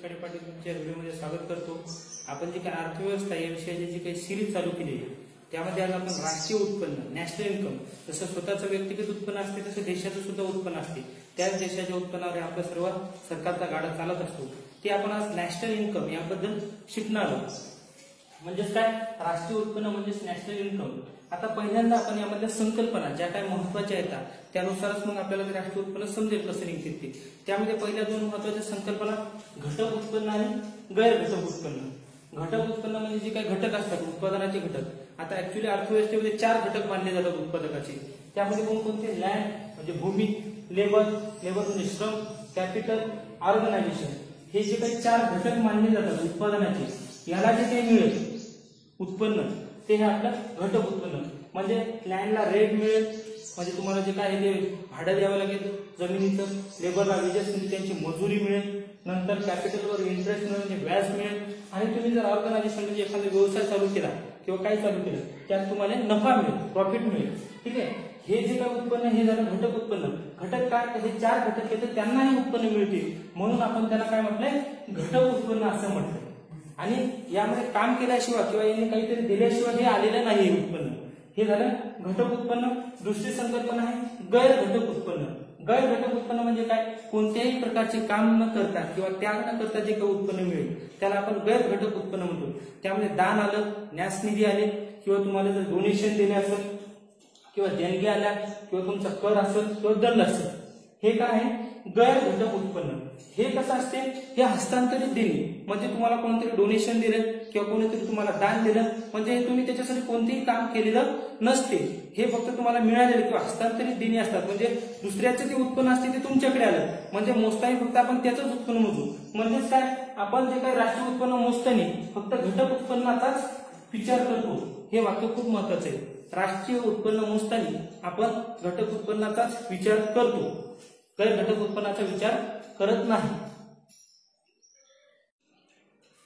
खाडे पाटील तुमच्या व्हिडिओमध्ये स्वागत करतो। आपण जी काही अर्थव्यवस्था या विषयाची जी काही सिरीज चालू केली आहे त्यामध्ये आज आपण राष्ट्रीय उत्पन्न नॅशनल इन्कम जसं स्वतःचं व्यक्तिगत उत्पन्न असते तसं देशाचं सुद्धा उत्पन्न असते, त्याच देशाच्या उत्पन्नावर आपला सर्व सरकारचा गाडा चालत असतो, ते आपण आज नॅशनल इन्कम याबद्दल शिकणार आहोत। म्हणजेच काय राष्ट्रीय उत्पन्न म्हणजेच नॅशनल इन्कम। आता पहिल्यांदा आपण यामधल्या संकल्पना ज्या काही महत्त्वाच्या येतात त्यानुसारच मग आपल्याला राष्ट्रीय उत्पन्न समजेल कसं निघते ते। त्यामध्ये पहिल्या दोन महत्त्वाच्या संकल्पना घटक उत्पन्न आणि गैर घटक उत्पन्न। घटक उत्पन्न म्हणजे जे काही घटक असतात उत्पादनाचे घटक, आता ऍक्च्युअली अर्थव्यवस्थेमध्ये 4 घटक मानले जातात उत्पादकाचे। त्यामध्ये कोणकोणते? लँड म्हणजे भूमी, लेबर म्हणजे श्रम, कॅपिटल, ऑर्गनायझेशन, हे जे काही 4 घटक मानले जातात उत्पादनाचे, याला जे काही मिळेल उत्पन्न ते हे आपलं घटक उत्पन्न। म्हणजे लँडला रेट मिळेल म्हणजे तुम्हाला जे काय ते भाडं द्यावं लागेल जमिनीचं, लेबरला वेजेस म्हणजे त्यांची मजुरी मिळेल, नंतर कॅपिटलवर इंटरेस्ट मिळेल म्हणजे व्याज मिळेल, आणि तुम्ही जर ऑर्गनायझेशन म्हणजे एखादा व्यवसाय चालू केला किंवा काय चालू केलं त्यात तुम्हाला नफा मिळेल, प्रॉफिट मिळेल। ठीक आहे, हे जे काय उत्पन्न हे झालं घटक उत्पन्न। घटक काय? हे 4 घटक येतात त्यांनाही उत्पन्न मिळते म्हणून आपण त्याला काय म्हटलंय? घटक उत्पन्न असं म्हटलंय। आणि यामध्ये काम केल्याशिवाय किंवा यांनी काहीतरी दिल्याशिवाय हे आलेलं नाही उत्पन्न, हे झालं घटक उत्पन्न। दुसरी संकल्पना आहे गैर घटक उत्पन्न। गैर घटक उत्पन्न म्हणजे काय? कोणत्याही प्रकारचे काम न करता किंवा त्याग न करता जे काही उत्पन्न मिळेल त्याला आपण गैर घटक उत्पन्न म्हणतो। त्यामध्ये दान आलं, न्यास निधी आले, किंवा तुम्हाला जर डोनेशन दिले असेल किंवा देणगी आल्या किंवा तुमचा कर असेल किंवा दंड असेल, हे काय आहे? गैर घटक उत्पन्न। हे कसं असते? हे हस्तांतरित देणे, म्हणजे तुम्हाला कोणतरी डोनेशन दिलं किंवा कोणीतरी तुम्हाला दान दिलं म्हणजे तुम्ही त्याच्यासाठी कोणतेही काम केलेलं नसते, हे फक्त तुम्हाला मिळालेले किंवा हस्तांतरित देणे असतात। म्हणजे दुसऱ्याचं जे उत्पन्न असते ते तुमच्याकडे आलं म्हणजे मोजताना फक्त आपण त्याचंच उत्पन्न मोजू। म्हणजेच काय? आपण जे काही राष्ट्रीय उत्पन्न मोजताना फक्त घटक उत्पन्नाचाच विचार करतो। हे वाक्य खूप महत्वाचं आहे। राष्ट्रीय उत्पन्न मोजताना आपण घटक उत्पन्नाचाच विचार करतो, गैर घटक उत्पन्नाचा विचार करत नाही।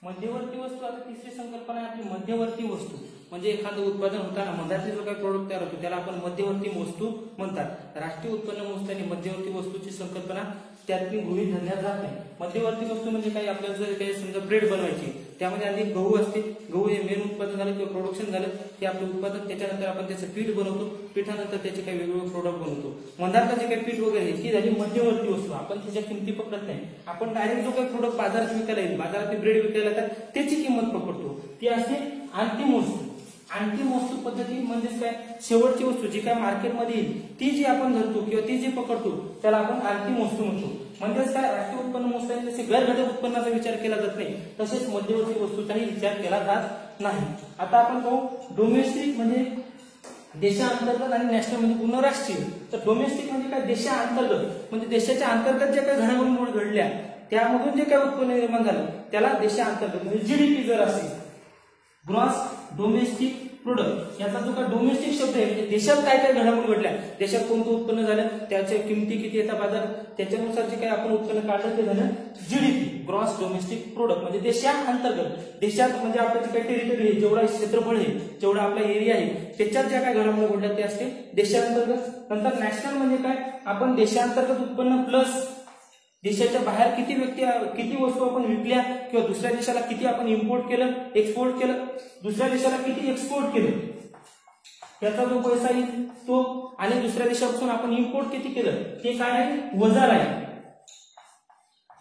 मध्यवर्ती वस्तू। आता तिसरी संकल्पना आहे आपली मध्यवर्ती वस्तू। म्हणजे एखादं उत्पादन होताना मधातले जो काही प्रोडक्ट तयार होतो त्याला आपण मध्यवर्ती वस्तू म्हणतात। राष्ट्रीय उत्पन्न मोजताना मध्यवर्ती वस्तूची संकल्पना त्यातली गृहीत धरण्यात जात नाही। मध्यवर्ती वस्तू म्हणजे काही आपल्याला जर काही समजा ब्रेड बनवायची, त्यामध्ये आधी गहू असते, गहू हे मेन उत्पादन झालं किंवा प्रोडक्शन झालं ते आपलं उत्पादन, त्याच्यानंतर आपण त्याचं पीठ बनवतो, पिठानंतर त्याचे काही वेगवेगळे प्रोडक्ट बनवतो। मधातलं जे काही पीठ वगैरे ती झाली मध्यवर्ती वस्तू, आपण त्याच्या किमती पकडत नाही, आपण डायरेक्ट जो काही प्रोडक्ट बाजारात विकायला येईल, बाजारात ब्रेड विकायला येतात त्याची किंमत पकडतो, ती असते अंतिम वस्तू। अंतिम वस्तू पद्धती म्हणजेच काय? शेवटची वस्तू जी काय मार्केटमध्ये येईल ती जी आपण धरतो किंवा ती जी पकडतो त्याला आपण अंतिम वस्तू म्हणतो। म्हणजेच काय? राष्ट्रीय उत्पन्न मोजताना जसे गैर घटक उत्पन्नाचा विचार केला जात नाही तसेच मध्यवर्ती वस्तूचाही विचार केला जात नाही। आता आपण पाहू डोमेस्टिक म्हणजे देशांतर्गत आणि नॅशनल म्हणजे पूर्ण राष्ट्रीय। तर डोमेस्टिक म्हणजे काय? देशांतर्गत म्हणजे देशाच्या अंतर्गत ज्या काही घडामोडी घडल्या त्यामधून जे काही उत्पन्न निर्माण झालं त्याला देशांतर्गत म्हणजे जीडीपी जर असेल, ग्रॉस डोमेस्टिक प्रोडक्ट, याचा जो काही डोमेस्टिक शब्द आहे म्हणजे देशात काय काय घडामोडी घडल्या, देशात कोणतं उत्पन्न झालं, त्याच्या किमती किती येतात बाजारात, त्याच्यानुसार जे काही आपण उत्पन्न काढलं ते झालं जीडीपी, ग्रॉस डोमेस्टिक प्रोडक्ट। म्हणजे देशांतर्गत, देशात म्हणजे आपलं जे काही टेरिटरी आहे, जेवढा क्षेत्रफळ आहे, जेवढा आपला एरिया आहे त्याच्यात ज्या काही घडामोडी घडल्या ते असते देशांतर्गत। नंतर नॅशनल म्हणजे काय? आपण देशांतर्गत उत्पन्न प्लस देशाच्या बाहेर किती वस्तू आपण विकल्या किंवा दुसऱ्या देशाला किती आपण इम्पोर्ट केलं, एक्सपोर्ट केलं, दुसऱ्या देशाला किती एक्सपोर्ट केलं त्याचा जो पैसा येईल तो, आणि दुसऱ्या देशापासून आपण इम्पोर्ट किती केलं ते काय आहे? वजा राहील।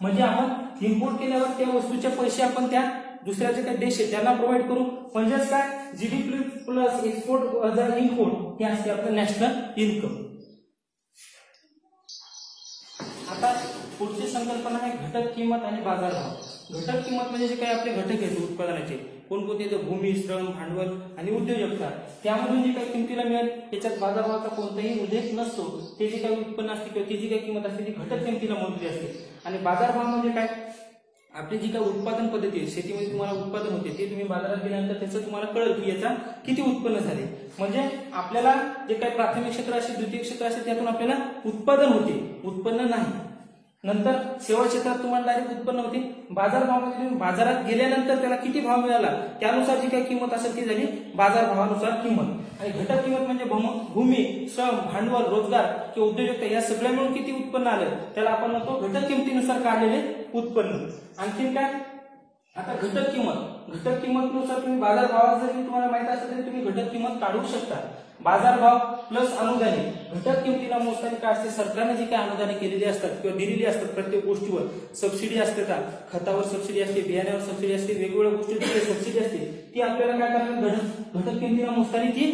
म्हणजे आपण इम्पोर्ट केल्यावर त्या वस्तूचे पैसे आपण त्या दुसऱ्या जे काही देश आहे त्यांना प्रोव्हाइड करू। म्हणजेच काय? जीडीपी प्लस एक्सपोर्ट वजा इम्पोर्ट हे असते आपलं नॅशनल इन्कम। आता पुढची संकल्पना आहे घटक किंमत आणि बाजारभाव। घटक किंमत म्हणजे जे काही आपले घटक आहेत उत्पादनाचे, कोणकोणते? भूमी, श्रम, भांडवल आणि उद्योजकता, त्यामधून जे काही किमतीला मिळेल त्याच्यात बाजारभावाचा कोणताही उल्लेख नसतो। ते जे काही उत्पन्न असते किंवा ती जी काही किंमत असते ती घटक किमतीला मोजली असते। आणि बाजारभाव म्हणजे काय? आपली जी काही उत्पादन पद्धती आहे, शेतीमध्ये तुम्हाला उत्पादन होते ते तुम्ही बाजारात गेल्यानंतर त्याचं तुम्हाला कळेल की याचा किती उत्पन्न झाले। म्हणजे आपल्याला जे काही प्राथमिक क्षेत्र असेल, द्वितीय क्षेत्र असेल त्यातून आपल्याला उत्पादन होते, उत्पन्न नाही। नंतर सेवा क्षेत्रात तुम्हाला डायरेक्ट उत्पन्न होते. बाजारभावामध्ये तुम्ही बाजारात गेल्यानंतर त्याला किती भाव मिळाला त्यानुसार जी काही किंमत असेल ती झाली बाजारभावानुसार किंमत. आणि घटक किंमत म्हणजे भूमी, श्रम, भांडवल, रोजगार किंवा उद्योजकता या सगळ्या मिळून किती उत्पन्न आलं त्याला आपण म्हणतो घटक किमतीनुसार काढलेले उत्पन्न. आणखीन काय, आता घटक किंमतीनुसार तुम्ही बाजारभावात जरी तुम्हाला माहित असेल तरी तुम्ही घटक किंमत काढू शकता. बाजारभाव प्लस अनुदाने. घटक किमतीला मोजताना काय असते, सरकारने जी काही अनुदाने केलेली असतात किंवा दिलेली असतात प्रत्येक गोष्टीवर सबसिडी असते, का खतावर सबसिडी असते, बियाण्यावर सबसिडी असते, वेगवेगळ्या गोष्टीवर सबसिडी असते, ती आपल्याला काय करावी घटक किमतीला मोजताना ती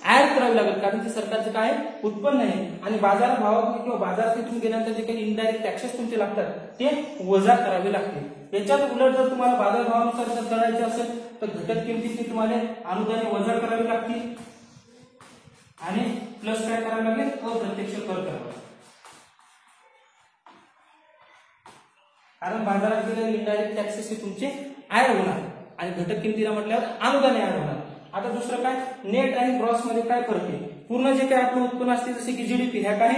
ऍड करावी लागेल कारण ते सरकारचं काय उत्पन्न आहे. आणि बाजारभावात किंवा बाजारात तुम्ही गेल्यानंतर जे काही इनडायरेक्ट टॅक्सेस तुमचे लागतात ते वजा करावे लागतील. याच्यात उलट जर तुम्हाला बाजारभावानुसार जर करायचे असेल तर घटक किमतीची तुम्हाला अनुदाने वजा करावी लागतील आणि प्लस काय करावे लागेल अप्रत्यक्ष कर करावा. कारण बाजारात गेलेले इनडायरेक्ट टॅक्सेस हे तुमचे ऍड होणार आणि घटक किमतीला म्हटल्यावर अनुदाने ऍड होणार. आता दुसरं काय, नेट आणि ग्रॉस मध्ये काय फरक आहे. पूर्ण जे काही आपलं उत्पन्न असते जसे की जीडीपी ह्या काय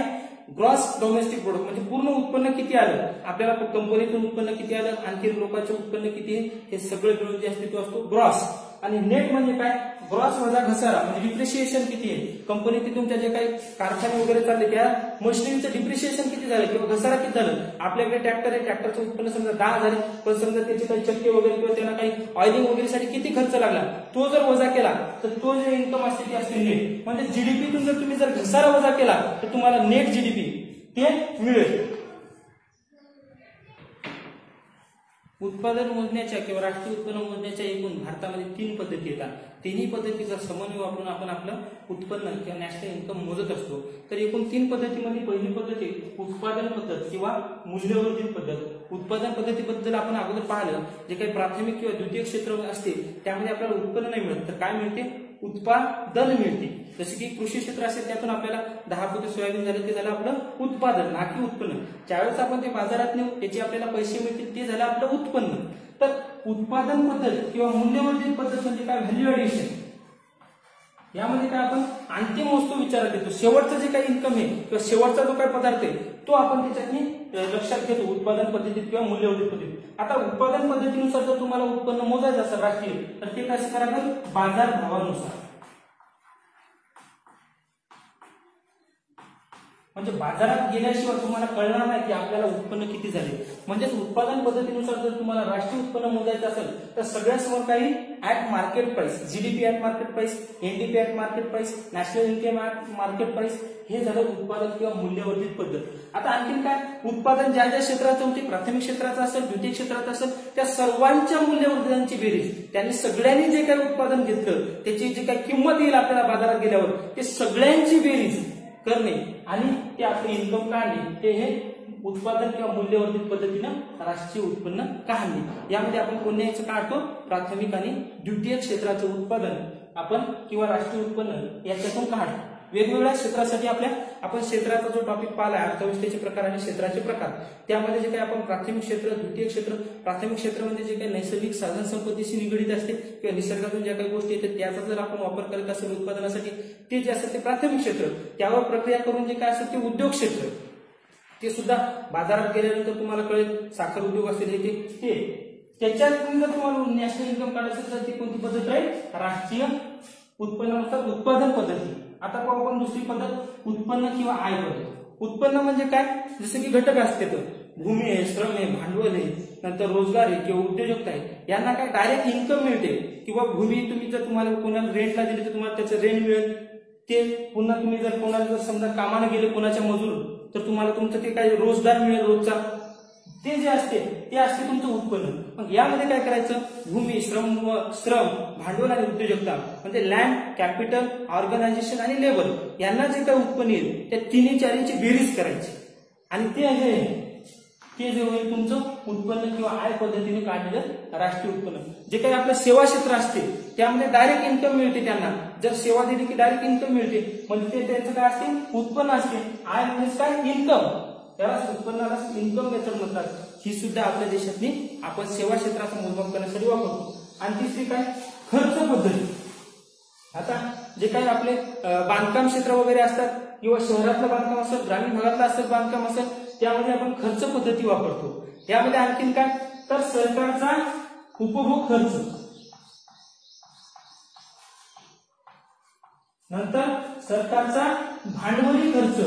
ग्रॉस डोमेस्टिक प्रोडक्ट म्हणजे पूर्ण उत्पन्न किती आलं आपल्याला, कंपनीतून उत्पन्न किती आलं, आणखी लोकांचे उत्पन्न किती आहे हे सगळं मिळून जे असते तो असतो ग्रॉस. आणि नेट म्हणजे काय, ग्रॉस वजा घसारा म्हणजे डिप्रिशिएशन किती आहे, कंपनीत तुमच्या जे काही कारखाने वगैरे चालले त्या मशिनरीचं डिप्रिशिएशन किती झालं किंवा घसारा किती झालं. आपल्याकडे ट्रॅक्टर आहे, ट्रॅक्टरचं उत्पन्न समजा 10,000 पण समजा त्याचे काही चक्के वगैरे किंवा त्यांना काही ऑइलिंग वगैरेसाठी किती खर्च लागला तो जर वजा केला तर तो जे इन्कम असते ती असते नेट. म्हणजे जीडीपीतून जर तुम्ही जर घसारा वजा केला तर तुम्हाला नेट जीडीपी ते मिळेल. उत्पादन मोजण्याच्या किंवा राष्ट्रीय उत्पन्न मोजण्याच्या एकूण भारतामध्ये 3 पद्धती येतात. तिन्ही पद्धतीचा समन्वय वापरून आपण आपलं उत्पन्न किंवा नॅशनल इन्कम मोजत असतो. तर एकूण 3 पद्धतीमध्ये पहिली पद्धती उत्पादन पद्धत किंवा मूल्यवर्धित पद्धत. उत्पादन पद्धतीबद्दल आपण अगोदर पाहिलं, जे काही प्राथमिक किंवा द्वितीय क्षेत्र असते त्यामध्ये आपल्याला उत्पन्न नाही मिळत तर काय मिळते, उत्पादन मिळते. जसे की कृषी क्षेत्र असेल त्यातून आपल्याला 10 पोते सोयाबीन झालं ते झालं आपलं उत्पादन ना की उत्पन्न. ज्यावेळेस आपण ते बाजारात नेऊ त्याचे आपल्याला पैसे मिळतील ते झालं आपलं उत्पन्न. तर उत्पादन पद्धत किंवा मूल्यवर्धित पद्धत म्हणजे काय, व्हॅल्यू ऍडिशन. यामध्ये काय आपण अंतिम वस्तू विचारात येतो, शेवटचं जे काही इन्कम आहे किंवा शेवटचा जो काही पदार्थ आहे तो आपण त्याच्यातनी लक्षात घेतो उत्पादन पद्धतीत किंवा मूल्यवर्धित पद्धतीत. आता उत्पादन पद्धतीनुसार जर तुम्हाला उत्पन्न मोजायचं असेल राष्ट्रीय तर ते कसं करायचं, बाजारभावानुसार. म्हणजे बाजारात गेल्याशिवाय तुम्हाला कळणार नाही की आपल्याला उत्पन्न किती झाले. म्हणजेच उत्पादन पद्धतीनुसार जर तुम्हाला राष्ट्रीय उत्पन्न मोजायचं असेल तर सगळ्यासमोर काही at market price, GDP at market price, NDP at market price, national income at market price हे झालं उत्पादन किंवा मूल्यवर्धित पद्धत. आता आणखीन काय, उत्पादन ज्या ज्या क्षेत्राचं होते, प्राथमिक क्षेत्राचं असेल, द्वितीय क्षेत्राचं असेल, त्या सर्वांच्या मूल्यवर्धनांची बेरीज, त्यांनी सगळ्यांनी जे काही उत्पादन घेतलं त्याची जी काही किंमत येईल आपल्याला बाजारात गेल्यावर ते सगळ्यांची बेरीज करणे आणि ते आपले इन्कम काढणे ते हे उत्पादन किंवा मूल्यवर्धित पद्धतीनं राष्ट्रीय उत्पन्न काढणे. यामध्ये आपण कोणत्याचं काढतो, प्राथमिक आणि द्वितीय क्षेत्राचं उत्पादन आपण किंवा राष्ट्रीय उत्पन्न याच्यातून काढतो. वेगवेगळ्या क्षेत्रासाठी आपण क्षेत्राचा जो टॉपिक पाहिला अर्थव्यवस्थेचे प्रकार आणि क्षेत्राचे प्रकार, त्यामध्ये जे काही आपण प्राथमिक क्षेत्र, द्वितीय क्षेत्र, प्राथमिक क्षेत्र म्हणजे जे काही नैसर्गिक साधन संपत्तीशी निगडीत असते किंवा निसर्गातून ज्या काही गोष्टी येतात त्याचा जर आपण वापर करत असेल उत्पादनासाठी ते जे असेल ते प्राथमिक क्षेत्र. त्यावर प्रक्रिया करून जे काय असेल ते उद्योग क्षेत्र, ते सुद्धा बाजारात गेल्यानंतर तुम्हाला कळेल. साखर उद्योग असेल ते त्याच्यात जर तुम्हाला नॅशनल इन्कम काढायचं तर ती कोणती पद्धत आहे, राष्ट्रीय उत्पन्नानुसार उत्पादन पद्धती. आता पाहू आपण दुसरी पद्धत, उत्पन्न किंवा आय पद्धत. उत्पन्न म्हणजे काय, जसं की घटक असते तर भूमी आहे, श्रम आहे, भांडवल आहे, नंतर रोजगार आहे किंवा उद्योजकता आहे, यांना काय डायरेक्ट इन्कम मिळते. किंवा भूमी तुम्ही जर तुम्हाला कोणाला रेंटला दिली तर तुम्हाला त्याचं रेंट मिळेल. ते पुन्हा तुम्ही जर कोणाला जर समजा कामाला गेले कोणाच्या मजूर तर तुम्हाला तुमचं ते काही रोजगार मिळेल रोजचा, ते जे असते ते असते तुमचं उत्पन्न. मग यामध्ये काय करायचं, भूमी, श्रम, भांडवल आणि उद्योजकता म्हणजे लँड, कॅपिटल, ऑर्गनायझेशन आणि लेबर यांना जे काही उत्पन्न येईल त्या तिन्ही चारीची बेरीज करायची आणि ते जे होईल तुमचं उत्पन्न किंवा आय पद्धतीने काढलेलं राष्ट्रीय उत्पन्न. जे काही आपलं सेवा क्षेत्र असते त्यामध्ये डायरेक्ट इन्कम मिळते, त्यांना जर सेवा दिली की डायरेक्ट इन्कम मिळते म्हणजे ते त्यांचं काय असते, उत्पन्न असते. आय म्हणजे काय, इन्कम, त्याला उत्पन्नाला इन्कम मेथड म्हणतात. ही सुद्धा आपल्या देशातली आपण सेवा क्षेत्राचं मोजमाप करण्यासाठी वापरतो. आणि तिसरी काय, खर्च पद्धती. आता जे काही आपले बांधकाम क्षेत्र वगैरे असतात किंवा शहरातलं बांधकाम असेल, ग्रामीण भागातलं असेल बांधकाम असेल, त्यामध्ये आपण खर्च पद्धती वापरतो. यामध्ये आणखीन काय तर सरकारचा उपभोग खर्च, नंतर सरकारचा भांडवली खर्च,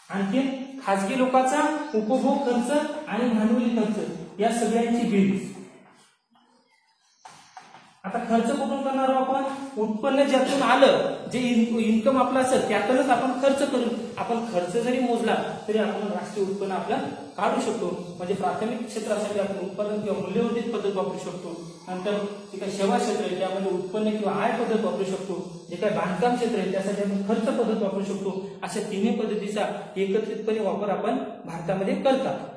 आणखी खासगी लोकांचा उपभोग खर्च आणि भांडवली खर्च या सगळ्यांची बेरीज. आता खर्च कुठून करणार आपण? उत्पन्न ज्यातून आलं, जे इन्कम आपलं असेल त्यातूनच आपण खर्च करू. आपण खर्च जरी मोजला तरी आपण राष्ट्रीय उत्पन्न आपलं काढू शकतो. म्हणजे प्राथमिक क्षेत्रासाठी आपण उत्पादन किंवा मूल्यवर्धित पद्धत वापरू शकतो. नंतर जे काही सेवा क्षेत्र आहे त्यामध्ये उत्पन्न किंवा आय पद्धत वापरू शकतो. जे काही बांधकाम क्षेत्र आहे त्यासाठी आपण खर्च पद्धत वापरू शकतो. अशा तिन्ही पद्धतीचा एकत्रितपणे वापर आपण भारतामध्ये करतात.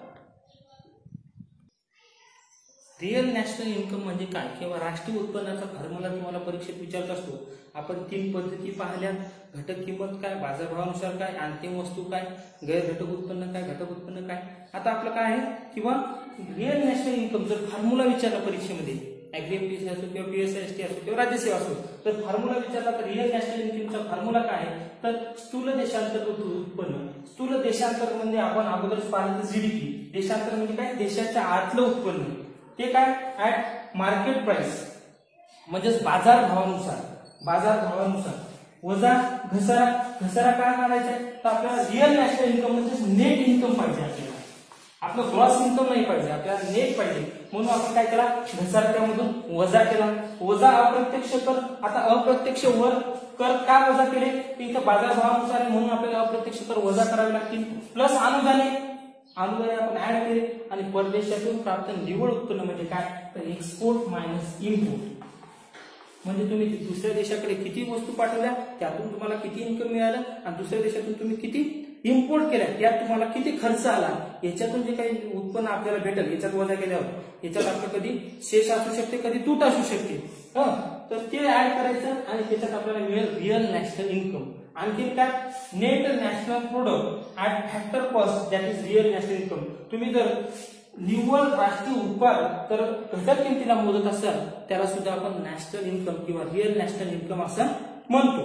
रिअल नॅशनल इन्कम म्हणजे काय किंवा राष्ट्रीय उत्पन्नाचा फॉर्म्युला तुम्हाला परीक्षेत विचारत असतो. आपण 3 पद्धती पाहिल्या. घटक किंमत काय, बाजारभावानुसार काय, अंतिम वस्तू काय, गैर घटक उत्पन्न काय, घटक उत्पन्न काय. आता आपलं काय आहे किंवा रिअल नॅशनल इन्कम जर फॉर्म्युला विचारला परीक्षेमध्ये, ऍग्री एमपीएससी असो किंवा पीएसआयएसटी असो किंवा राज्यसेवा असो, तर फॉर्म्युला विचारला तर रिअल नॅशनल इन्कमचा फॉर्म्युला काय आहे तर स्थूल देशांतर्गत उत्पन्न. स्थूल देशांतर्गत म्हणजे आपण अगोदरच पाहिलं तर जीडीपी. देशांतर म्हणजे काय, देशाच्या आतलं उत्पन्न. ते काय ऍट मार्केट प्राइस म्हणजेच बाजारभावानुसार वजा घसारा. घसारा काय मानायचा आहे तर आपल्याला रिअल नॅशनल इन्कम म्हणजे नेट इन्कम पाहिजे. आपल्याला आपलं ग्रॉस इन्कम नाही पाहिजे, आपल्याला नेट पाहिजे. म्हणून आपण काय केला, घसारा त्यामधून वजा केला. वजा अप्रत्यक्ष कर. आता अप्रत्यक्ष वर कर का वजा केले तर इथं बाजारभावानुसार आहे म्हणून आपल्याला अप्रत्यक्ष कर वजा करावे लागतील. प्लस अनुदाने आपण ऍड केले. आणि परदेशातून प्राप्त निव्वळ उत्पन्न म्हणजे काय तर एक्सपोर्ट मायनस इम्पोर्ट. म्हणजे तुम्ही दुसऱ्या देशाकडे किती वस्तू पाठवल्या त्यातून तुम्हाला किती इन्कम मिळालं आणि दुसऱ्या देशातून तुम्ही किती इम्पोर्ट केल्या त्यात तुम्हाला किती खर्च आला, याच्यातून जे काही उत्पन्न आपल्याला भेटेल याच्यात वजा केल्यावर याच्यात आपलं कधी शेष असू शकते, कधी तूट असू शकते. तर ते ऍड करायचं आणि त्याच्यात आपल्याला मिळेल रिअल नॅशनल इन्कम. आणखी काय net national product at factor cost that is real national income. तुम्ही जर निव्वळ राष्ट्रीय उत्पादन तर घटक किमतीला मोजत असाल त्याला सुद्धा आपण नॅशनल इन्कम किंवा रिअल नॅशनल इन्कम असं म्हणतो.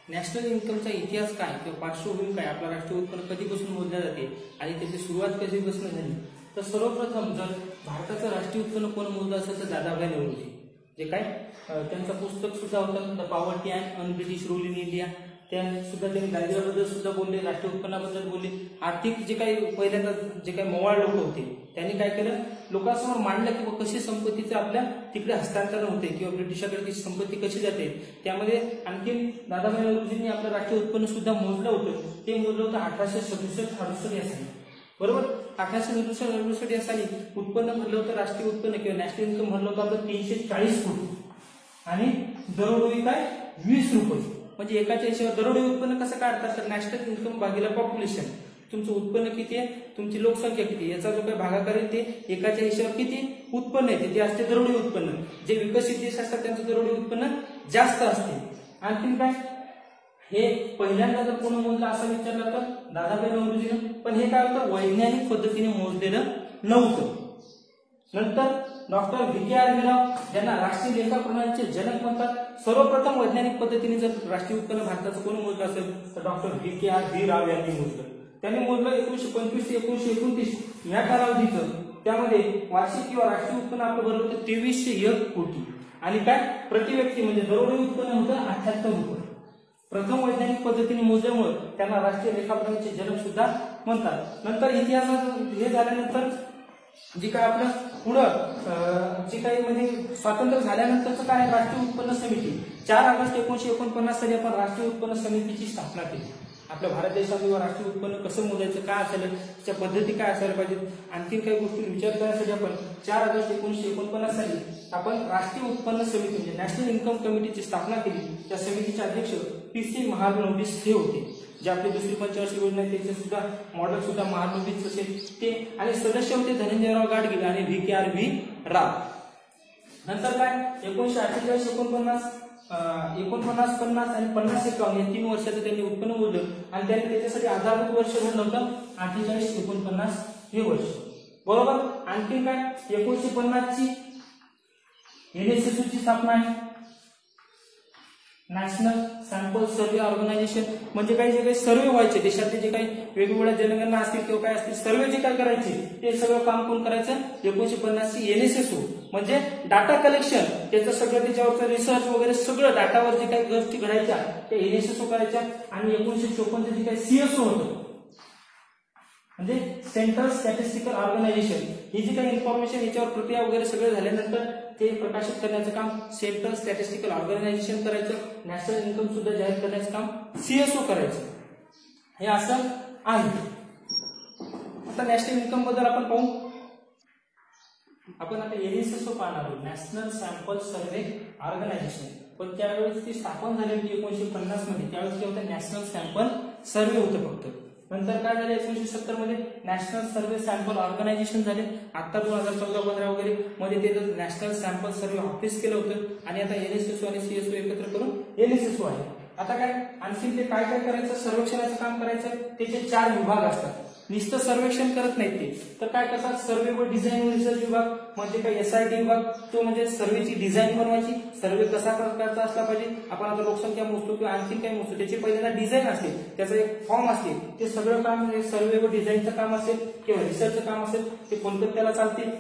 नॅशनल इन्कमचा इतिहास काय किंवा पार्श्वभूमी काय, आपला राष्ट्रीय उत्पन्न कधीपासून मोजले जाते आणि त्याची सुरुवात कधीपासून झाली. तर सर्वप्रथम जर भारताचं राष्ट्रीय उत्पन्न कोण मोजलं असेल तर दादाभाई नौरोजी. जे काय त्यांचं पुस्तक सुद्धा होतं the poverty and un British rule in India. त्यांनी दारिद्र्याबद्दल सुद्धा बोलले, राष्ट्रीय उत्पन्नाबद्दल बोलले. आर्थिक जे काही पहिल्यांदा जे काही मवाळ लोक होते त्यांनी काय केलं, लोकांसमोर मांडलं की कशी संपत्तीचं आपल्या तिकडे हस्तांतरण होते किंवा ब्रिटिशाकडे संपत्ती कशी जाते. त्यामध्ये आणखी दादाभाई नौरोजींनी आपलं राष्ट्रीय उत्पन्न सुद्धा मोजलं होतं. ते मोजलं होतं 1867-68 या साली. बरोबर 1867-68 या साली उत्पन्न भरलं होतं, राष्ट्रीय उत्पन्न किंवा नॅशनल इन्कम भरलं होतं आपलं 340 कोटी आणि दरडोई काय 20 रुपये. म्हणजे एकाच्या हिशोबात दरडोई उत्पन्न कसं काढतात तर नॅशनल इन्कम भागीला पॉप्युलेशन. तुमचं उत्पन्न किती आहे, तुमची लोकसंख्या किती, याचा जो काही भागाकार आहे ते एकाच्या हिशोबात किती उत्पन्न येते ते असते दरडोई उत्पन्न. जे विकसित देश असतात त्यांचं दरडोई उत्पन्न जास्त असते. आणखीन काय हे पहिल्यांदा जर कोणी मोजलं असं विचारलं तर दादाभाई नौरोजीनं. पण हे काय होतं वैज्ञानिक पद्धतीने मोजलेलं नव्हतं. नंतर डॉक्टर व्ही के आर राव ज्यांना राष्ट्रीय लेखा प्रणालीचे जनक म्हणतात. सर्वप्रथम वैज्ञानिक पद्धतीने जर राष्ट्रीय उत्पन्न भारताचं कोणी मोजलं असेल तर डॉक्टर व्ही के आर राव यांनी मोजलं. त्यांनी मोजलं 1925 ते 1929 या कालावधीचं. त्यामध्ये वार्षिक किंवा राष्ट्रीय उत्पन्न आपलं भरलं होतं 2301 कोटी आणि काय प्रति व्यक्ती म्हणजे दरडोई उत्पन्न होतं 78 रुपये. प्रथम वैज्ञानिक पद्धतीने मोजल्यामुळे त्यांना राष्ट्रीय लेखा प्रणालीचे जनक सुद्धा म्हणतात. नंतर इतिहासात हे झाल्यानंतर जे काय आपलं पुढं जे काही म्हणजे स्वातंत्र्य झाल्यानंतरचं काय राष्ट्रीय उत्पन्न समिती 4 ऑगस्ट 1949 साली आपण राष्ट्रीय उत्पन्न समितीची स्थापना केली. आपल्या भारत देशात राष्ट्रीय उत्पन्न कसं मोजायचं, काय असेल, त्याच्या पद्धती काय असायला पाहिजेत, आणखी काही गोष्टी विचार करण्यासाठी आपण 4 ऑगस्ट 1949 साली आपण राष्ट्रीय उत्पन्न समिती म्हणजे नॅशनल इन्कम कमिटीची स्थापना केली. त्या समितीचे अध्यक्ष PC महालनोबिस हे होते. जे आपली दुसरी पंचवार्षिक योजना आहे त्याचे सुद्धा मॉडेल सुद्धा महालनोबिस असेल ते. आणि सदस्य होते धनंजयराव गाडगीळ आणि व्ही के आर राव. नंतर काय 1948, 49, 50 आणि 50-51 या 3 वर्षाचं त्यांनी उत्पन्न मोजलं आणि त्यांनी त्याच्यासाठी आधारभूत वर्ष भरलं होतं 48-49 हे वर्ष. बरोबर. आणखी काय 1950 ची NSSU ची स्थापना आहे. नॅशनल सॅम्पल सर्व्हे ऑर्गनायझेशन म्हणजे काही जे काही सर्वे व्हायचे देशातले जे काही वेगवेगळ्या जनगणना असतील किंवा काय असतील सर्वे जे काय करायचे ते सगळं काम कोण करायचं 1950 ची NSSO म्हणजे डाटा कलेक्शन त्याचं सगळं त्याच्यावरचं रिसर्च वगैरे सगळं डाटावर जे काही गोष्टी घडायच्या त्या NSSO करायच्या आणि 1954 जे काही CSO होतं म्हणजे सेंट्रल स्टॅटिस्टिकल ऑर्गनायझेशन ही जी काही इन्फॉर्मेशन याच्यावर प्रक्रिया वगैरे सगळं झाल्यानंतर ते प्रकाशित करण्याचं काम सेंट्रल स्टॅटिस्टिकल ऑर्गनायझेशन करायचं नॅशनल इन्कम सुद्धा जाहीर करण्याचं काम CSO करायचं हे असं आहे. आता नॅशनल इन्कम बद्दल आपण पाहू. आपण आता NSSO पाहणार आहोत नॅशनल सॅम्पल सर्व्हे ऑर्गनायझेशन पण त्यावेळेस ती स्थापन झाली होती 1950 मध्ये त्यावेळेस काय होतं नॅशनल सॅम्पल सर्व्हे होतं फक्त. नंतर काय झालं 1970 मध्ये नॅशनल सर्व्हे सॅम्पल ऑर्गनायझेशन झाले. आता 2014-15 वगैरे मध्ये ते नॅशनल सॅम्पल सर्व्हे ऑफिस केलं होतं आणि आता NSSO आणि CSO एकत्र करून NSSO आहे. आता काय आणखी ते काय काय करायचं सर्वेक्षणाचं काम करायचं त्याचे 4 विभाग असतात. नुसतं सर्वेक्षण करत नाहीत ते तर काय करतात सर्वे व डिझाईन रिसर्च विभाग म्हणजे काय SID विभाग तो म्हणजे सर्वेची डिझाईन बनवायची सर्वे कसा प्रकारचा असला पाहिजे आपण आता लोकसंख्या मोजतो किंवा आणखी काय मोजतो त्याची पहिल्यांदा डिझाईन असते त्याचं एक फॉर्म असते ते सगळं काम सर्वे व डिझाईनचं काम असेल किंवा रिसर्चचं काम असेल ते कोलकात्याला चालते.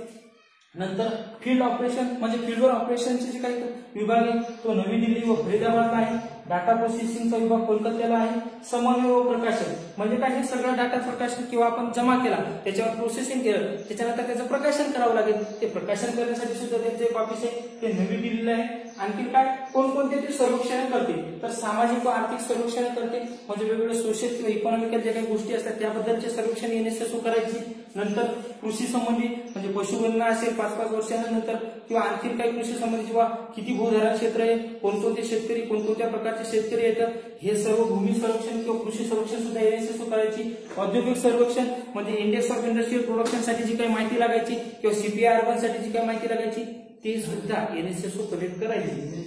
नंतर फील्ड ऑपरेशन म्हणजे फील्डवर ऑपरेशनचे जे काही विभाग आहे तो नवी दिल्ली व फरीदाबादला आहे. डाटा प्रोसेसिंगचा विभाग कोलकात्याला आहे. समन्वय व प्रकाशन म्हणजे काय हे सगळं डाटा प्रकाशन किंवा आपण जमा केला त्याच्यावर प्रोसेसिंग केलं त्याच्यानंतर त्याचं प्रकाशन करावं लागेल ते प्रकाशन करण्यासाठी सुद्धा त्यांचे एक ऑफिस आहे ते नवी दिल्लीला आहे. आणखी काय कोणकोणते ते सर्वेक्षण करते तर सामाजिक व आर्थिक सर्वेक्षण करते म्हणजे वेगवेगळे सोशल किंवा इकॉनॉमिकल ज्या काही गोष्टी असतात त्याबद्दलचे सर्वेक्षण NSSO करायची. नंतर कृषी संबंधी म्हणजे पशुगणना असेल 5-5 वर्षानंतर किंवा आणखी काही कृषी संबंधी किंवा किती भूधारण क्षेत्र आहे कोणकोणते शेतकरी कोणकोणत्या प्रकारचे शेतकरी येतात हे सर्व भूमी सर्वेक्षण किंवा कृषी सर्वेक्षण सुद्धा NSSO करायची. औद्योगिक सर्वेक्षण म्हणजे इंडेक्स ऑफ इंडस्ट्रियल प्रोडक्शन साठी जी काही माहिती लागायची किंवा CPI अर्बन साठी जी काही माहिती लागायची ते सुद्धा NSSO कलेक्ट करायची.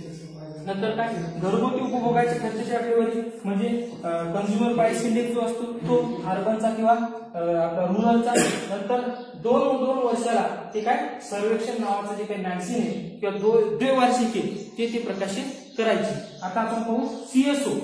नंतर काय घरगुती उपभोगाच्या खर्चाची आकडेवारी म्हणजे कन्झ्युमर प्राइस इंडेक्स जो असतो तो अर्बनचा किंवा आपला रुरलचा. नंतर 2 वर्षाला ते काय सर्वेक्षण नावाचं जे काही मॅगझिन आहे किंवा द्वैवार्षिक ते प्रकाशित करायची. आता आपण पाहू CSO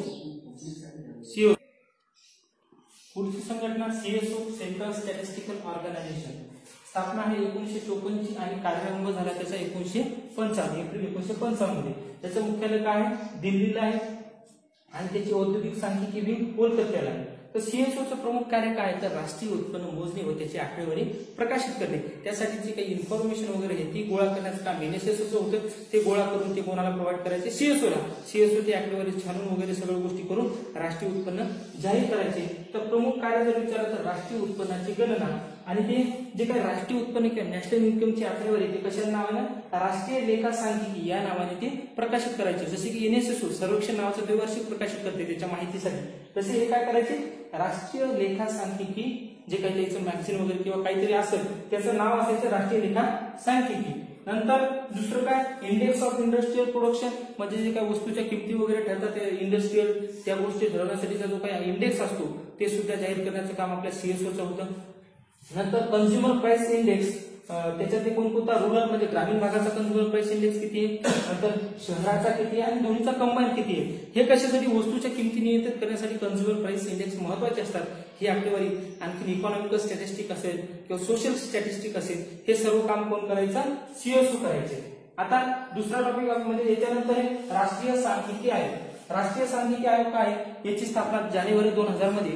पुढची संघटना CSO सेंट्रल स्टॅटिस्टिकल ऑर्गनायझेशन स्थापना आहे 1954 ची आणि कार्यारंभ झाला त्याचा 1955 एप्रिल 1955 मध्ये. त्याचं मुख्यालय काय आहे दिल्लीला आहे आणि त्याची औद्योगिक सांख्यिकी विंग कोलकात्याला आहे. तर CSOचं प्रमुख कार्य काय तर राष्ट्रीय उत्पन्न मोजणी व त्याची आकडेवारी प्रकाशित करणे त्यासाठी जी काही इन्फॉर्मेशन वगैरे आहे ती गोळा करण्याचं काम NSSOचं होतं ते गोळा करून ते कोणाला प्रोव्हाइड करायचे CSOला. CSO ती आकडेवारी छानून वगैरे सगळ्या गोष्टी करून राष्ट्रीय उत्पन्न जाहीर करायचे. तर प्रमुख कार्य जर विचारलं तर राष्ट्रीय उत्पन्नाची गणना आणि ते जे काही राष्ट्रीय उत्पन्न किंवा नॅशनल इन्कमची आकडेवारी ते कशा नावाने राष्ट्रीय लेखा सांख्यिकी या नावाने ते प्रकाशित करायचे. जसे की NSSO सर्वेक्षण नावाचं द्वैवार्षिक प्रकाशित करते त्याच्या माहितीसाठी तसे हे काय करायचे राष्ट्रीय लेखा सांख्यिकी जे काही त्याचं मॅगझिन वगैरे किंवा काहीतरी असेल त्याचं नाव असायचं राष्ट्रीय लेखा सांख्यिकी. नंतर दुसरं काय इंडेक्स ऑफ इंडस्ट्रियल प्रोडक्शन म्हणजे जे काही वस्तूच्या किमती वगैरे ठरतात त्या इंडस्ट्रियल त्या गोष्टी ठरवण्यासाठीचा जो काही इंडेक्स असतो ते सुद्धा जाहीर करण्याचं काम आपल्या CSOचं होतं. नंतर कन्झ्युमर प्राइस इंडेक्स त्याच्यात कोणकोणता रुरल म्हणजे ग्रामीण भागाचा कन्झ्युमर प्राइस इंडेक्स किती आहे नंतर शहराचा किती आहे आणि दोन्हीचा कंबाईन किती आहे हे कशासाठी वस्तूच्या किमती नियंत्रित करण्यासाठी कन्झ्युमर प्राइस इंडेक्स महत्वाचे असतात. ही आकडेवारी आणखी इकॉनॉमिकल स्टॅटिस्टिक असेल किंवा सोशल स्टॅटिस्टिक असेल हे सर्व काम कोण करायचं CSO करायचे. आता दुसरा टॉपिक म्हणजे याच्यानंतर राष्ट्रीय सांख्यिकी आयोग. राष्ट्रीय सांख्यिकी आयोग काय याची स्थापना जानेवारी 2000 मध्ये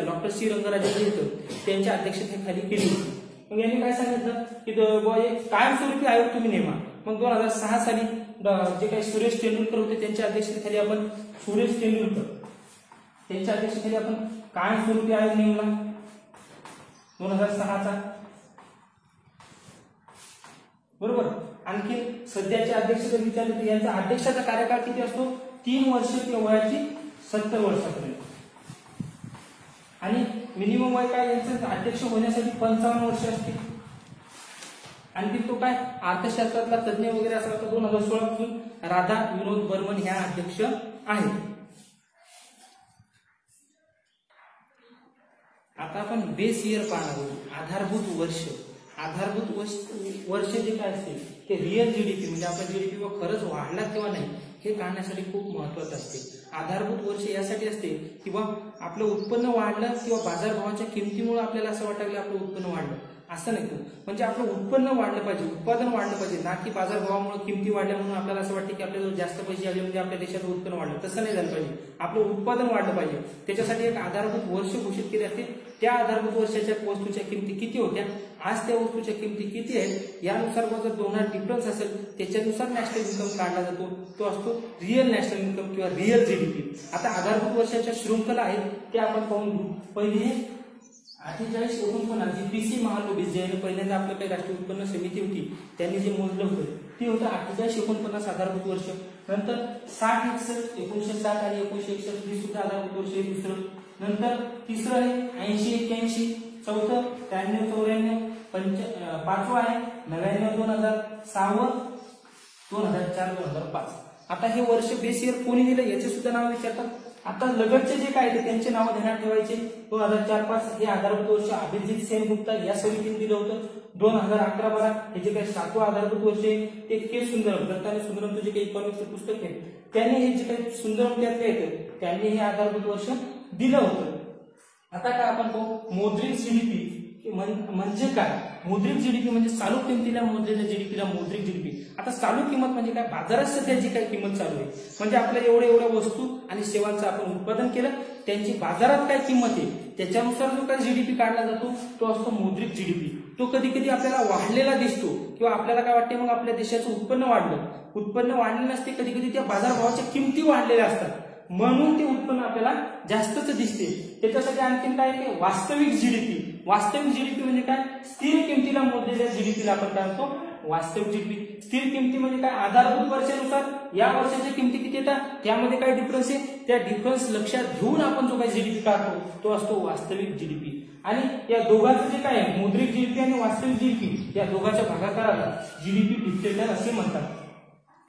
डॉक्टर सी रंगराजन होतं त्यांच्या अध्यक्षतेखाली केली होती. मग यांनी काय सांगितलं की कायमस्वरूपी आयोग तुम्ही नेमा. मग 2006 साली जे काही सुरेश तेंडुलकर होते त्यांच्या अध्यक्षतेखाली आपण त्यांच्या अध्यक्षतेखाली आपण कायमस्वरूपी आयोग नेमला 2006चा बरोबर. आणखी सध्याचे अध्यक्ष जर विचारले तर यांचा अध्यक्षाचा कार्यकाळ किती असतो 3 वर्ष किंवा वयाची 70 वर्षापर्यंत आणि मिनिमम वय काय यांचं अध्यक्ष होण्यासाठी 55 वर्ष असते. आणखी तो काय अर्थशास्त्रातला तज्ञ वगैरे असा 2016 पासून राधा विनोद बर्मन ह्या अध्यक्ष आहेत. आता आपण बेस इयर पाहणार आहोत आधारभूत वर्ष. आधारभूत वर्ष जे काय असते ते रिअल GDP म्हणजे आपला GDP खरंच वाढला किंवा नाही हे काढण्यासाठी खूप महत्वाचं असते। आधारभूत वर्ष यासाठी असते किंवा आपलं उत्पन्न वाढलं किंवा बाजारभावाच्या किमतीमुळे आपल्याला असं वाटलं आपलं उत्पन्न वाढलं, असं नाही। म्हणजे आपलं उत्पन्न वाढलं पाहिजे, उत्पादन वाढलं पाहिजे, ना की बाजारभावामुळे किमती वाढल्या म्हणून आपल्याला असं वाटतं की आपल्याला जास्त पैसे आले म्हणजे आपल्या देशाचं उत्पन्न वाढलं, तसं नाही झालं पाहिजे। आपलं उत्पादन वाढलं पाहिजे, त्याच्यासाठी एक आधारभूत वर्ष घोषित केले असते। त्या आधारभूत वर्षाच्या वस्तूच्या किमती किती होत्या, आज त्या वस्तूच्या किमती किती आहेत, यानुसार जर दोन्हात डिफरन्स असेल त्याच्यानुसार नॅशनल इन्कम काढला जातो, तो असतो रिअल नॅशनल इन्कम किंवा रिअल जीडीपी। आता आधारभूत वर्षाच्या शृंखला आहेत त्या आपण पाहून घेऊ। पहिली 48-49 जी पीसी महालोबी ज्याने पहिल्यांदा आपलं काही राष्ट्रीय उत्पन्न समिती होती त्यांनी जे मोजलं होतं ते होतं 48-49 आधारभूत वर्ष। नंतर 60-61 1960 आणि 1961 ही सुद्धा आधारभूत वर्ष आहे दुसरं। नंतर तिसरं आहे 80-81, चौथं 93-94, पाचवं आहे 99-2000, सहावं 2004-2005। आता हे वर्ष बेस इयर कोणी दिलं याचे सुद्धा नाव विचारतात। आता लगतचे जे काय ते त्यांचे नाव ध्यानात ठेवायचे। 2004-05 हे आधारभूत वर्ष अभिजित सेनगुप्ता या समितीने दिलं होतं। 2011-12 हे जे काही 7वं आधारभूत वर्ष आहे ते के सुंदरम, दत्ताने सुंदरम जे काही इकॉनॉमिक्सचं पुस्तक आहे त्यांनी हे जे काही सुंदरम त्यातले येतं त्यांनी हे आधारभूत वर्ष दिलं होतं। आता काय आपण पाहू मौद्रिक जीडीपी म्हणजे काय। मौद्रिक जीडीपी म्हणजे चालू किमतीला मोजलेल्या जीडीपीला मौद्रिक जीडीपी। आता चालू किंमत म्हणजे काय, बाजारात सध्या जी काही किंमत चालू आहे म्हणजे आपल्या एवढ्या वस्तू आणि सेवांचं आपण उत्पादन केलं त्यांची बाजारात काय किंमत आहे त्याच्यानुसार जो काही जीडीपी काढला जातो तो असतो मौद्रिक जीडीपी। तो कधी कधी आपल्याला वाढलेला दिसतो किंवा आपल्याला काय वाटते मग आपल्या देशाचं उत्पन्न वाढलं, उत्पन्न वाढले नसते, कधी कधी त्या बाजारभावाच्या किमती वाढलेल्या असतात म्हणून ते उत्पन्न आपल्याला जास्तच दिसते। त्याच्यासाठी आणखीन काय आहे वास्तविक जीडीपी। वास्तविक जीडीपी म्हणजे काय, स्थिर किमतीला मोजलेल्या जीडीपीला आपण काय म्हणतो वास्तविक जीडीपी। स्थिर किमती म्हणजे काय, आधारभूत वर्षानुसार या वर्षाच्या किमती किती येतात त्यामध्ये काय डिफरन्स आहे त्या डिफरन्स लक्षात घेऊन आपण जो काही जीडीपी काढतो तो असतो वास्तविक जीडीपी। आणि या दोघांचं जे काय आहे मौद्रिक जीडीपी आणि वास्तविक जीडीपी या दोघांच्या भागाकाराला जीडीपी डिक्टेटर असे म्हणतात।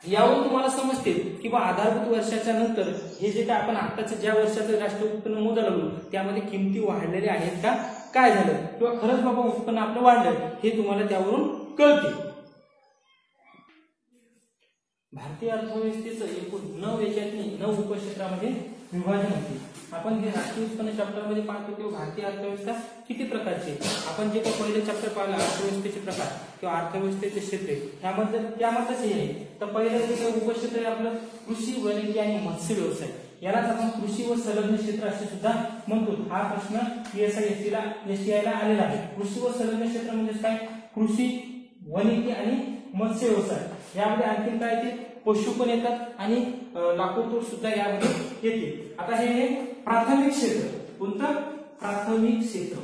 यावरून तुम्हाला समजते की बा आधारभूत वर्षाच्या नंतर हे जे काय आपण आताचं ज्या वर्षाचं राष्ट्रीय उत्पन्न मोजायला लागलो त्यामध्ये किमती वाढलेल्या आहेत का, काय झालं किंवा खरंच बाबा उत्पन्न आपलं वाढलं हे तुम्हाला त्यावरून कळते। भारतीय अर्थव्यवस्थेचं एकूण 9 याच्यातनी 9 उपक्षेत्रामध्ये विभाजन होते। आपण हे राष्ट्रीय उत्पन्न चॅप्टर मध्ये पाहतो की भारतीय अर्थव्यवस्था किती प्रकारची आहे। आपण जे काही पहिले चॅप्टर पाहिलं अर्थव्यवस्थेचे प्रकार किंवा अर्थव्यवस्थेचे क्षेत्र त्यामध्येच हे आहे। तर पहिलं जे काही उपक्षेत्र आहे आपलं कृषी, वाणिज्य आणि मत्स्य व्यवसाय, यालाच आपण कृषी व संलग्न क्षेत्र असे सुद्धा म्हणतो। हा प्रश्न PSI-STI ला आलेला आहे। कृषी व संलग्न क्षेत्र म्हणजे काय, कृषी, वाणिज्य आणि मत्स्य व्यवसाय। यामध्ये आणखीन काय येते, पशु पण येतात आणि लाकूड सुद्धा यामध्ये येते। आता हे प्राथमिक क्षेत्र, कोणतं प्राथमिक क्षेत्र।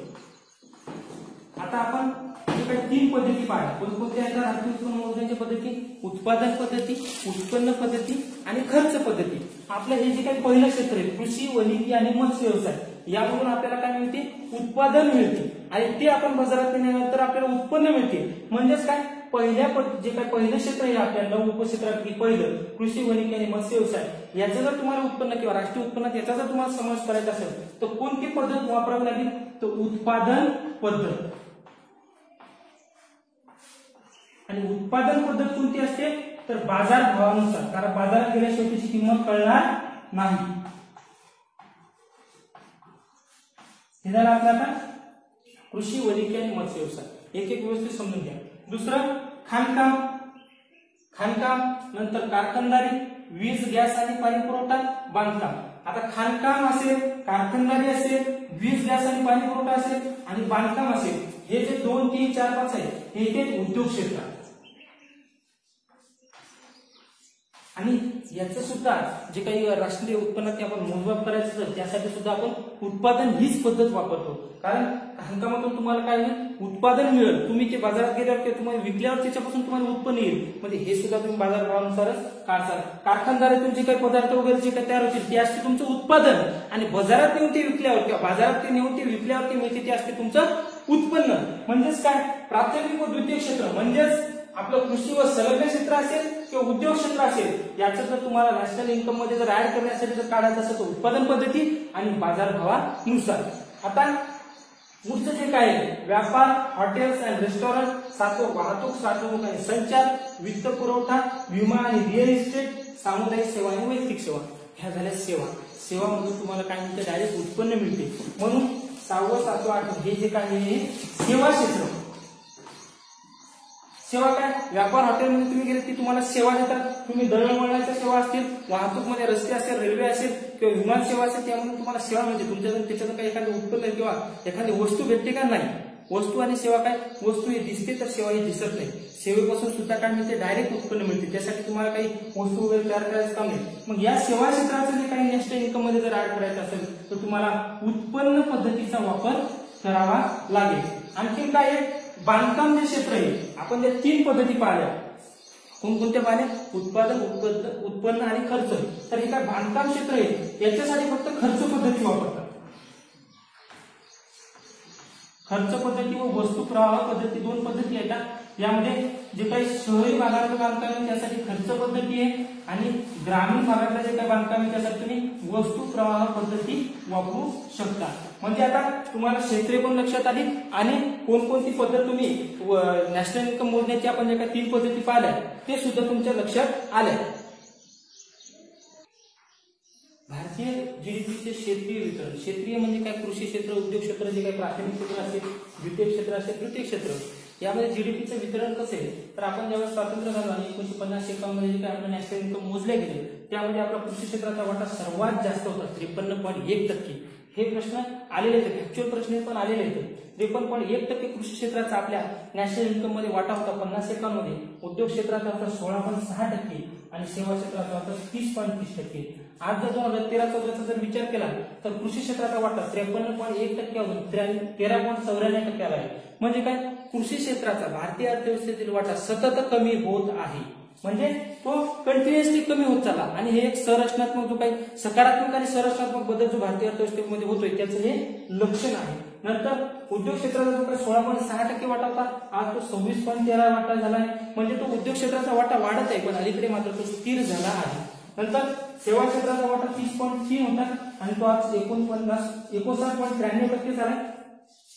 आता आपण काही 3 पद्धती पाहिल्या, कोणकोणत्या आहेत राष्ट्रीय उत्पन्न मोजण्याच्या पद्धती, उत्पादन पद्धती, उत्पन्न पद्धती आणि खर्च पद्धती। आपलं हे जे काही पहिलं क्षेत्र आहे कृषी, वाणिज्य आणि मत्स्य व्यवसाय यामधून आपल्याला काय मिळते, उत्पादन मिळते आणि ते आपण बाजारात नेल्यानंतर आपल्याला उत्पन्न मिळते। म्हणजेच काय, जे काही पहिलं क्षेत्र आहे आपल्या 9 उपक्षेत्रापैकी पहिलं कृषी, वाणिज्य आणि मत्स्य व्यवसाय याचं जर तुम्हाला उत्पन्न किंवा राष्ट्रीय उत्पन्नात याचा जर तुम्हाला समावेश करायचा असेल तर कोणती पद्धत वापरावी लागेल, तर उत्पादन पद्धत। आणि उत्पादन पद्धत कोणती असते, तर बाजार भावानुसार, कारण बाजारात गेल्याशिवाय त्याची किंमत कळणार नाही। हे झालं आपलं आता कृषी, वाणिज्य आणि मत्स्य व्यवसाय। एक व्यवस्थित समजून घ्या। दुसरं खाणकाम, नंतर कारखानदारी, वीज, गॅस आणि पाणी पुरवठा, बांधकाम। आता खाणकाम असेल, कारखानदारी असेल, वीज, गॅस आणि पाणी पुरवठा असेल आणि बांधकाम असेल, हे जे 2, 3, 4, 5 आहे हे एक उद्योग क्षेत्र आहे। आणि याचं सुद्धा जे काही राष्ट्रीय उत्पन्नात आपण मोजमाप करायचं तर त्यासाठी सुद्धा आपण उत्पादन हीच पद्धत वापरतो। कारण खाणकामातून तुम्हाला काय होईल, उत्पादन मिळेल, तुम्ही ते बाजारात गेल्यावर किंवा तुम्हाला विकल्यावर त्याच्यापासून तुम्हाला उत्पन्न येईल, म्हणजे हे सुद्धा तुम्ही बाजारभावानुसारच काढता। कारखानदारीतून जे काही पदार्थ वगैरे जे काही तयार होतील ते असते तुमचं उत्पादन आणि बाजारात नेऊन ते विकल्यावर किंवा बाजारात ते नेऊन ते विकल्यावर ते मिळते ते असते तुमचं उत्पन्न। म्हणजेच काय, प्राथमिक व द्वितीय क्षेत्र म्हणजेच आपलं कृषी व संलग्न क्षेत्र असेल किंवा उद्योग क्षेत्र असेल याचं जर तुम्हाला नॅशनल इन्कम मध्ये जर ऍड करण्यासाठी जर काढायचं असेल तर उत्पादन पद्धती आणि बाजारभावानुसार। आता पुढचं जे काय व्यापार, हॉटेल्स अँड रेस्टॉरंट, 7वं वाहतूक, सार्वजनिक आणि संचार, वित्त पुरवठा, विमा आणि रिअल इस्टेट, सामुदायिक सेवा आणि वैयक्तिक सेवा, ह्या झाल्या सेवा. सेवामधून तुम्हाला काय मिळते, डायरेक्ट उत्पन्न मिळते. म्हणून 6व 7व 8व हे जे काय आहे सेवा क्षेत्र. सेवा काय, व्यापार हॉटेलमध्ये तुम्ही गेले की तुम्हाला सेवा देतात. तुम्ही दळणवळणाच्या सेवा असतील, वाहतूक मध्ये रस्ते असेल, रेल्वे असेल किंवा विमान सेवा असेल, त्यामधून तुम्हाला सेवा मिळते. तुमच्याकडून त्याच्यातून काही एखादं उत्पन्न किंवा एखादी वस्तू भेटते का, नाही. वस्तू आणि सेवा काय, वस्तू ही दिसते तर सेवा ही दिसत नाही. सेवेपासून सुद्धा काय मिळते, डायरेक्ट उत्पन्न मिळते. त्यासाठी तुम्हाला काही वस्तू वगैरे तयार करायचं काम नाही. मग या सेवा क्षेत्राचं जे काही नॅशनल इन्कम मध्ये जर ऍड करायचं असेल तर तुम्हाला उत्पन्न पद्धतीचा वापर करावा लागेल. आणखी काय आहे, बांधकाम जे क्षेत्र आहे, आपण त्या 3 पद्धती पाहिल्या. कोणकोणत्या पाहिल्या, उत्पादन, उत्पन्न आणि खर्च. तर हे काय बांधकाम क्षेत्र आहे, याच्यासाठी फक्त खर्च पद्धती वापरतात. खर्च पद्धती व वस्तू प्रवाह पद्धती 2 पद्धती आहेत. यामध्ये जे काही शहरी भागातलं बांधकाम आहे त्यासाठी खर्च पद्धती आहे आणि ग्रामीण भागातलं जे काही बांधकाम आहे त्यासाठी तुम्ही वस्तू प्रवाह पद्धती वापरू शकता. म्हणजे आता तुम्हाला क्षेत्रे पण लक्षात आली आणि कोणकोणती पद्धत तुम्ही नॅशनल इन्कम मोजण्याची आपण जे काही 3 पद्धती पाहिल्या ते सुद्धा तुमच्या लक्षात आल्या. भारतीय जीडीपीचे क्षेत्रीय वितरण. क्षेत्रीय म्हणजे काय, कृषी क्षेत्र, उद्योग क्षेत्र, जे काही प्राथमिक क्षेत्र असेल, द्वितीय क्षेत्र असेल, तृतीय क्षेत्र. यामध्ये जीडीपीचं वितरण कसं आहे, तर आपण ज्यावेळेस स्वातंत्र्य झालो आणि 1950-51 मध्ये जे काही आपलं नॅशनल इन्कम मोजले गेले त्यामध्ये आपला कृषी क्षेत्राचा वाटा सर्वात जास्त होता, 53.1%. हे प्रश्न आलेले आहेत, ऍक्च्युअल प्रश्न पण आलेले आहेत. 53.1% कृषी क्षेत्राचा आपल्या नॅशनल इन्कम मध्ये वाटा होता 50-51 मध्ये. उद्योग क्षेत्राचा होता 16.6% आणि सेवा क्षेत्राचा होता 30.30%. आज जर 2013-14चा जर विचार केला तर कृषी क्षेत्राचा वाटा 53.1% 13.94% आला आहे. म्हणजे काय, कृषी क्षेत्राचा भारतीय अर्थव्यवस्थेतील वाटा सतत कमी होत आहे. म्हणजे तो कंटिन्युअसली कमी होत चालला आणि हे एक संरचनात्मक जो काही सकारात्मक आणि संरचनात्मक बदल जो भारतीय अर्थव्यवस्थेमध्ये होतोय त्याचं हे लक्षण आहे. नंतर उद्योग क्षेत्राचा जो काही 16.6% वाटा होता आज तो 26.13 वाटा झाला आहे. म्हणजे तो उद्योग क्षेत्राचा वाटा वाढत आहे पण अलीकडे मात्र तो स्थिर झाला आहे. नंतर सेवा क्षेत्राचा वाटा 30.3 होता आणि तो आज 59.93% झाला.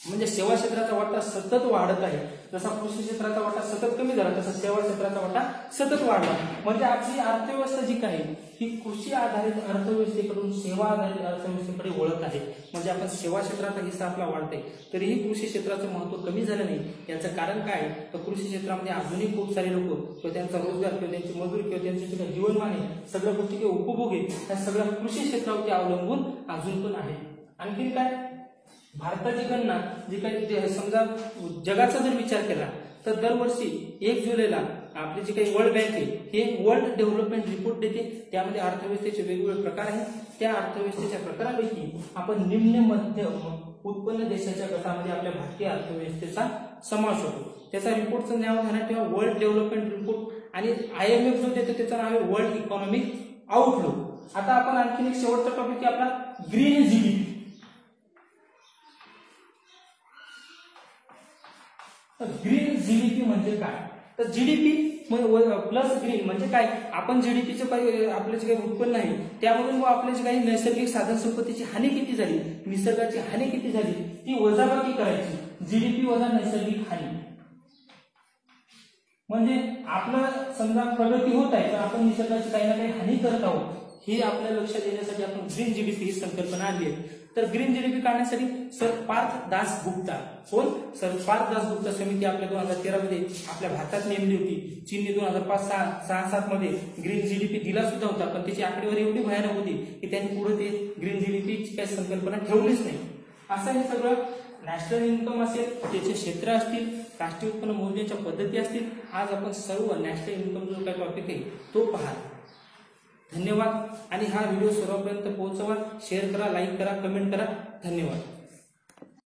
म्हणजे सेवा क्षेत्राचा वाटा सतत वाढत आहे. जसा कृषी क्षेत्राचा वाटा सतत कमी झाला तसा सेवा क्षेत्राचा वाटा सतत वाढला. म्हणजे आपली अर्थव्यवस्था जी काही ही कृषी आधारित अर्थव्यवस्थेकडून सेवा आधारित अर्थव्यवस्थेकडे वळत आहे. म्हणजे आपण सेवा क्षेत्राचा हिस्सा आपला वाढतोय तरीही कृषी क्षेत्राचं महत्व कमी झालं नाही. याचं कारण काय, तर कृषी क्षेत्रामध्ये अजूनही खूप सारे लोक किंवा त्यांचा रोजगार किंवा त्यांची मजुरी किंवा त्यांचे जे काही जीवनमान आहे सगळ्या गोष्टी किंवा उपभोग आहे त्या सगळ्या कृषी क्षेत्रावरती अवलंबून अजून पण आहे. आणखी काय, भारताची गणना जी काही समजा जगाचा जर विचार केला तर दरवर्षी 1 जुलैला आपली जी काही वर्ल्ड बँक आहे हे वर्ल्ड डेव्हलपमेंट रिपोर्ट देते. त्यामध्ये अर्थव्यवस्थेचे वेगवेगळे प्रकार आहेत. त्या अर्थव्यवस्थेच्या प्रकारापैकी आपण निम्न मध्यम उत्पन्न देशाच्या गटामध्ये आपल्या भारतीय अर्थव्यवस्थेचा समावेश होतो. त्याचा रिपोर्टचं नाव ध्यानात ठेवा, वर्ल्ड डेव्हलपमेंट रिपोर्ट. आणि IMF जो देतो त्याचं नाव आहे वर्ल्ड इकॉनॉमिक आउटलुक. आता आपण आणखी एक शेवटचा टॉपिक आहे आपला ग्रीन जीडीपी. ग्रीन जीडीपी म्हणजे काय, तर जीडीपी प्लस ग्रीन म्हणजे काय, आपण जीडीपीचं आपलं जे काही उत्पन्न आहे त्यामधून आपल्या जे काही नैसर्गिक साधन संपत्तीची हानी किती झाली, निसर्गाची हानी किती झाली ती वजाबाकी करायची. जीडीपी वजा नैसर्गिक हानी. म्हणजे आपलं समजा प्रगती होत आहे तर आपण निसर्गाची काही ना काही हानी करत आहोत हे आपल्या लक्षात येण्यासाठी आपण ग्रीन जीडीपी ही संकल्पना आणली आहे. तर ग्रीन जीडीपी काढण्यासाठी सर पार्थ दास गुप्ता, कोण, सर पार्थ दास गुप्ता समिती आपल्या 2013 मध्ये आपल्या भारतात नेमली होती. चीनने 2005-6-7 मध्ये ग्रीन जीडीपी दिला सुद्धा होता पण त्याची आकडेवारी एवढी भयानक होती की त्यांनी पुढे ते ग्रीन जीडीपीची काही संकल्पना ठेवलीच नाही. असं हे सगळं नॅशनल इन्कम असेल, त्याचे क्षेत्र असतील, राष्ट्रीय उत्पन्न मोजण्याच्या पद्धती असतील, आज आपण सर्व नॅशनल इन्कम जो काही टॉपिक आहे तो पहा. धन्यवाद. आणि हा व्हिडिओ सर्वांपर्यंत पोहोचवा, शेअर करा, लाईक करा, कमेंट करा. धन्यवाद.